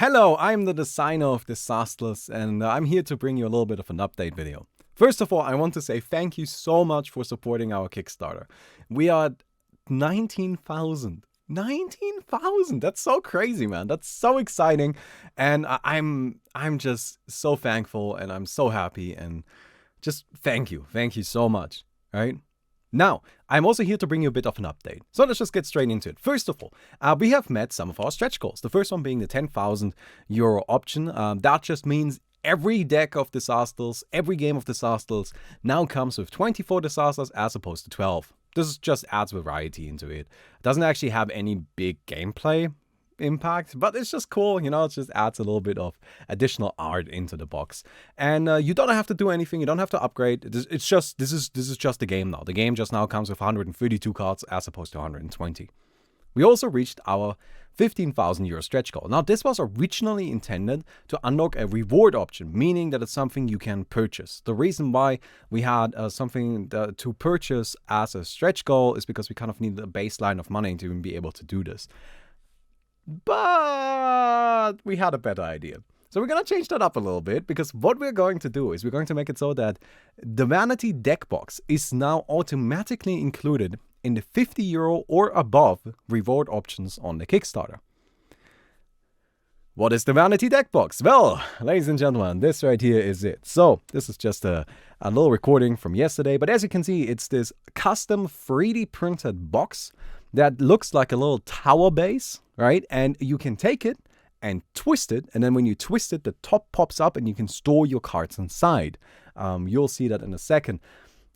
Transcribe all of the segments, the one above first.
Hello, I'm the designer of Disastles, and I'm here to bring you a little bit of an update video. First of all, I want to say thank you so much for supporting our Kickstarter. We are at 19,000. 19,000! That's so crazy, man. That's so exciting, and I'm just so thankful, and I'm so happy, and just thank you so much. Right? Now, I'm also here to bring you a bit of an update. So let's just get straight into it. First of all, we have met some of our stretch goals. The first one being the 10,000 euro option. That just means every deck of Disastles, every game of Disastles now comes with 24 Disastles as opposed to 12. This just adds variety into it. It doesn't actually have any big gameplay impact, but it's just cool, you know. It just adds a little bit of additional art into the box, and you don't have to do anything. You don't have to upgrade. This is just the game now. The game just now comes with 132 cards as opposed to 120. We also reached our 15,000 euro stretch goal. Now, this was originally intended to unlock a reward option, meaning that it's something you can purchase. The reason why we had something to purchase as a stretch goal is because we kind of needed a baseline of money to even be able to do this. But we had a better idea. So we're going to change that up a little bit, because what we're going to do is we're going to make it so that the Vanity Deck Box is now automatically included in the 50 euro or above reward options on the Kickstarter. What is the Vanity Deck Box? Well, ladies and gentlemen, this right here is it. So this is just a little recording from yesterday, but as you can see, it's this custom 3D printed box that looks like a little tower base, right? And you can take it and twist it, and then when you twist it, the top pops up and you can store your cards inside. You'll see that in a second.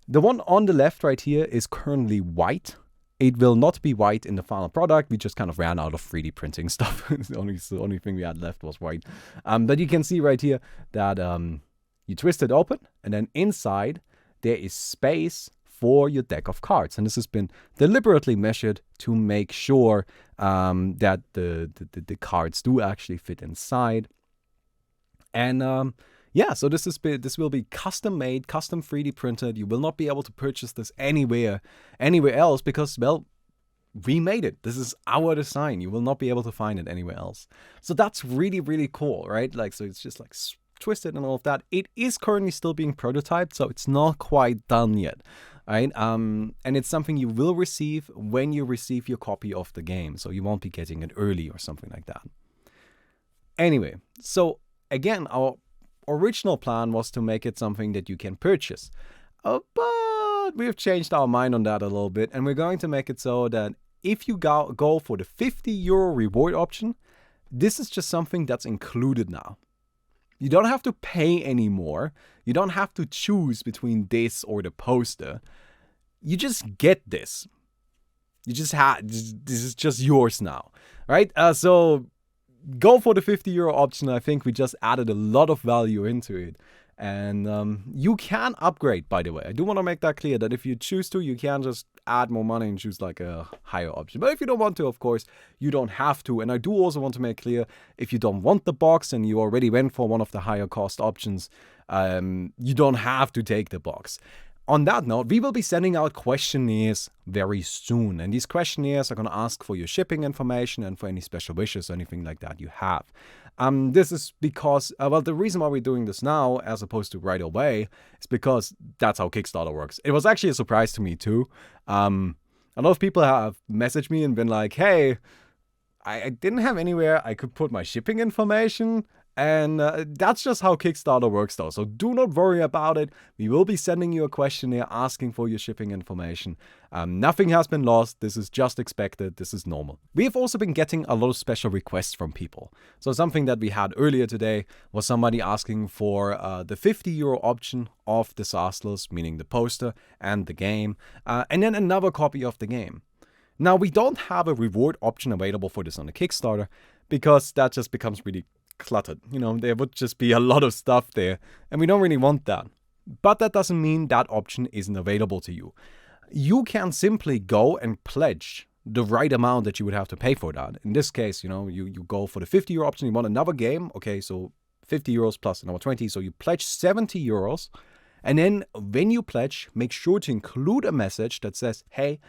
The one on the left right here is currently white. It will not be white in the final product. We just kind of ran out of 3D printing stuff. The only thing we had left was white. But you can see right here that you twist it open, and then inside there is space for your deck of cards. And this has been deliberately measured to make sure that the cards do actually fit inside. And yeah, so this will be custom made, custom 3D printed. You will not be able to purchase this anywhere else, because, well, we made it. This is our design. You will not be able to find it anywhere else. So that's really, really cool, right? Like, so it's just like twisted and all of that. It is currently still being prototyped, so it's not quite done yet. Right? And it's something you will receive when you receive your copy of the game. So you won't be getting it early or something like that. Anyway, so again, our original plan was to make it something that you can purchase. But we've changed our mind on that a little bit. And we're going to make it so that if you go for the 50 euro reward option, this is just something that's included now. You don't have to pay anymore. You don't have to choose between this or the poster. You just get this. This is just yours now, right? So go for the 50 euro option. I think we just added a lot of value into it. And you can upgrade, by the way. I do want to make that clear, that if you choose to, you can just add more money and choose like a higher option. But if you don't want to, of course, you don't have to. And I do also want to make clear, if you don't want the box and you already went for one of the higher cost options, you don't have to take the box. On that note, we will be sending out questionnaires very soon. And these questionnaires are going to ask for your shipping information and for any special wishes or anything like that you have. This is because, well, the reason why we're doing this now as opposed to right away is because that's how Kickstarter works. It was actually a surprise to me too. A lot of people have messaged me and been like, hey, I didn't have anywhere I could put my shipping information. And that's just how Kickstarter works though. So do not worry about it. We will be sending you a questionnaire asking for your shipping information. Nothing has been lost. This is just expected. This is normal. We have also been getting a lot of special requests from people. So something that we had earlier today was somebody asking for the 50 euro option of Disastles, meaning the poster and the game, and then another copy of the game. Now, we don't have a reward option available for this on the Kickstarter, because that just becomes really cluttered. You know, there would just be a lot of stuff there, and we don't really want that. But that doesn't mean that option isn't available to you. You can simply go and pledge the right amount that you would have to pay for that. In this case, you know, you go for the 50 euro option, you want another game. Okay, so 50 euros plus another 20. So you pledge 70 euros. And then when you pledge, make sure to include a message that says, hey,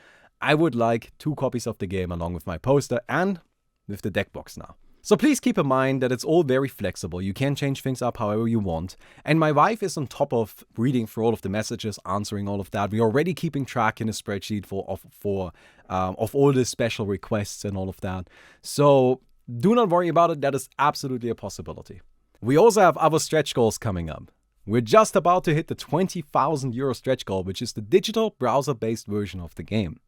I would like 2 copies of the game along with my poster and with the deck box now. So please keep in mind that it's all very flexible. You can change things up however you want. And my wife is on top of reading through all of the messages, answering all of that. We're already keeping track in a spreadsheet of all the special requests and all of that. So do not worry about it. That is absolutely a possibility. We also have other stretch goals coming up. We're just about to hit the 20,000 euro stretch goal, which is the digital browser-based version of the game.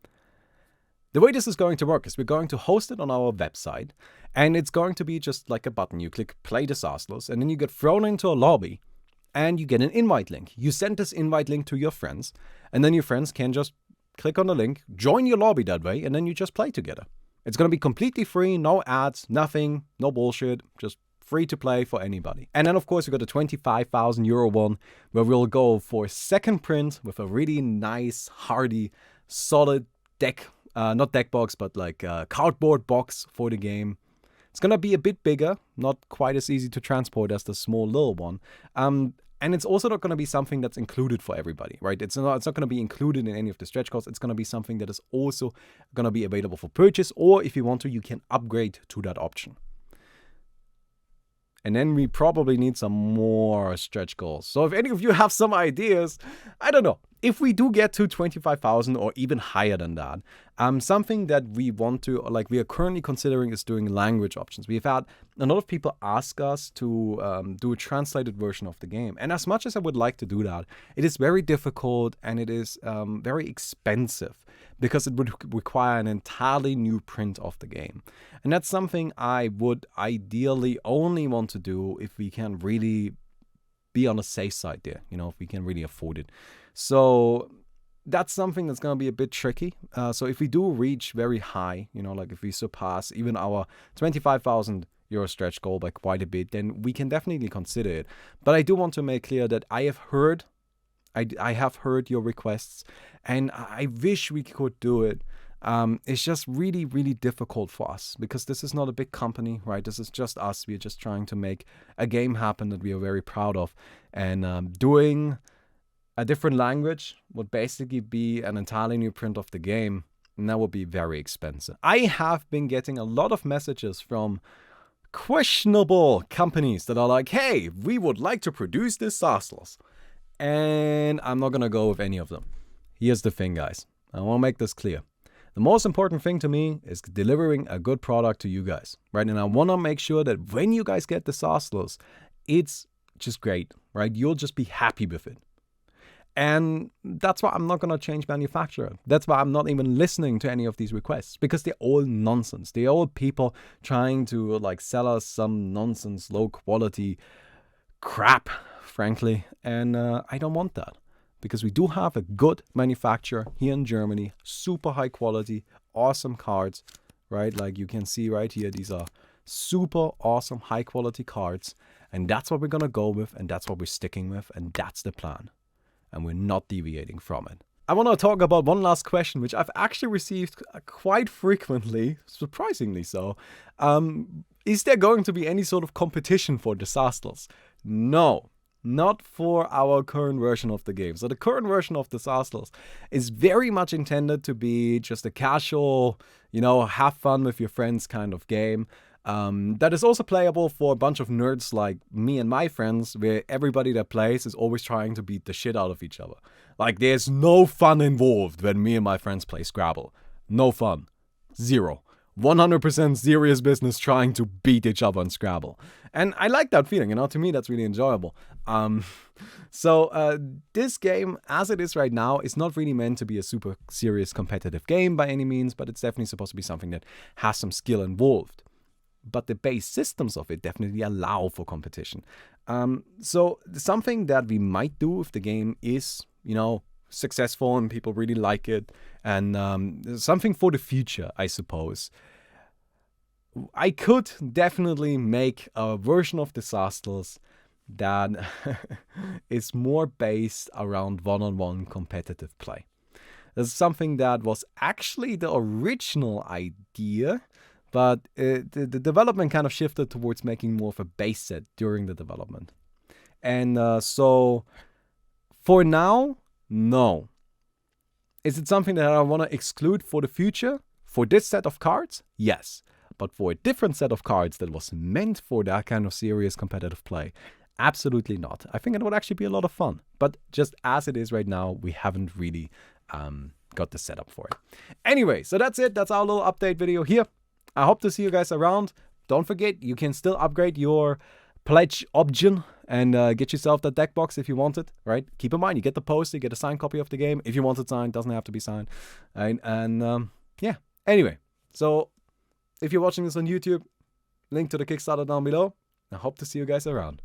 The way this is going to work is we're going to host it on our website, and it's going to be just like a button. You click Play Disastles, and then you get thrown into a lobby, and you get an invite link. You send this invite link to your friends, and then your friends can just click on the link, join your lobby that way, and then you just play together. It's going to be completely free, no ads, nothing, no bullshit, just free to play for anybody. And then, of course, we got the 25,000 euro one, where we'll go for second print with a really nice, hardy, solid deck. Not deck box, but like a cardboard box for the game. It's going to be a bit bigger, not quite as easy to transport as the small little one. And it's also not going to be something that's included for everybody, right? It's not going to be included in any of the stretch goals. It's going to be something that is also going to be available for purchase, or if you want to, you can upgrade to that option. And then we probably need some more stretch goals. So if any of you have some ideas, I don't know. If we do get to 25,000 or even higher than that, something that we want to, like we are currently considering, is doing language options. We've had a lot of people ask us to do a translated version of the game. And as much as I would like to do that, it is very difficult and it is very expensive because it would require an entirely new print of the game. And that's something I would ideally only want to do if we can really be on the safe side there, if we can really afford it. So that's something that's going to be a bit tricky. So if we do reach very high, like if we surpass even our 25,000 euro stretch goal by quite a bit, then we can definitely consider it. But I do want to make clear that I have heard your requests, and I wish we could do it. It's just really, really difficult for us because this is not a big company, right? This is just us. We're just trying to make a game happen that we are very proud of. And doing a different language would basically be an entirely new print of the game, and that would be very expensive. I have been getting a lot of messages from questionable companies that are like, hey, we would like to produce Disastles. And I'm not going to go with any of them. Here's the thing, guys. I want to make this clear. The most important thing to me is delivering a good product to you guys, right? And I want to make sure that when you guys get Disastles, it's just great, right? You'll just be happy with it. And that's why I'm not going to change manufacturer. That's why I'm not even listening to any of these requests, because they're all nonsense. They're all people trying to sell us some nonsense, low quality crap, frankly. And I don't want that, because we do have a good manufacturer here in Germany, super high quality, awesome cards, right? Like you can see right here, these are super awesome, high quality cards. And that's what we're going to go with, and that's what we're sticking with, and that's the plan. And we're not deviating from it. I want to talk about one last question, which I've actually received quite frequently, surprisingly so. Is there going to be any sort of competition for Disastles? No, not for our current version of the game. So the current version of Disastles is very much intended to be just a casual, have fun with your friends kind of game. That is also playable for a bunch of nerds like me and my friends, where everybody that plays is always trying to beat the shit out of each other. Like, there's no fun involved when me and my friends play Scrabble. No fun. Zero. 100% serious business trying to beat each other in Scrabble. And I like that feeling, to me that's really enjoyable. So this game, as it is right now, is not really meant to be a super serious competitive game by any means, but it's definitely supposed to be something that has some skill involved. But the base systems of it definitely allow for competition. So something that we might do if the game is, successful and people really like it, and something for the future, I suppose. I could definitely make a version of Disastles that is more based around one-on-one competitive play. This is something that was actually the original idea, but the development kind of shifted towards making more of a base set during the development. And so for now, no. Is it something that I want to exclude for the future? For this set of cards? Yes. but for a different set of cards that was meant for that kind of serious competitive play, absolutely not. I think it would actually be a lot of fun. But just as it is right now, we haven't really got the setup for it. Anyway, so that's it. That's our little update video here. I hope to see you guys around. Don't forget, you can still upgrade your pledge option and get yourself that deck box if you want it, right? Keep in mind, you get the poster, you get a signed copy of the game. If you want it signed, doesn't have to be signed. And yeah, anyway, so if you're watching this on YouTube, link to the Kickstarter down below. I hope to see you guys around.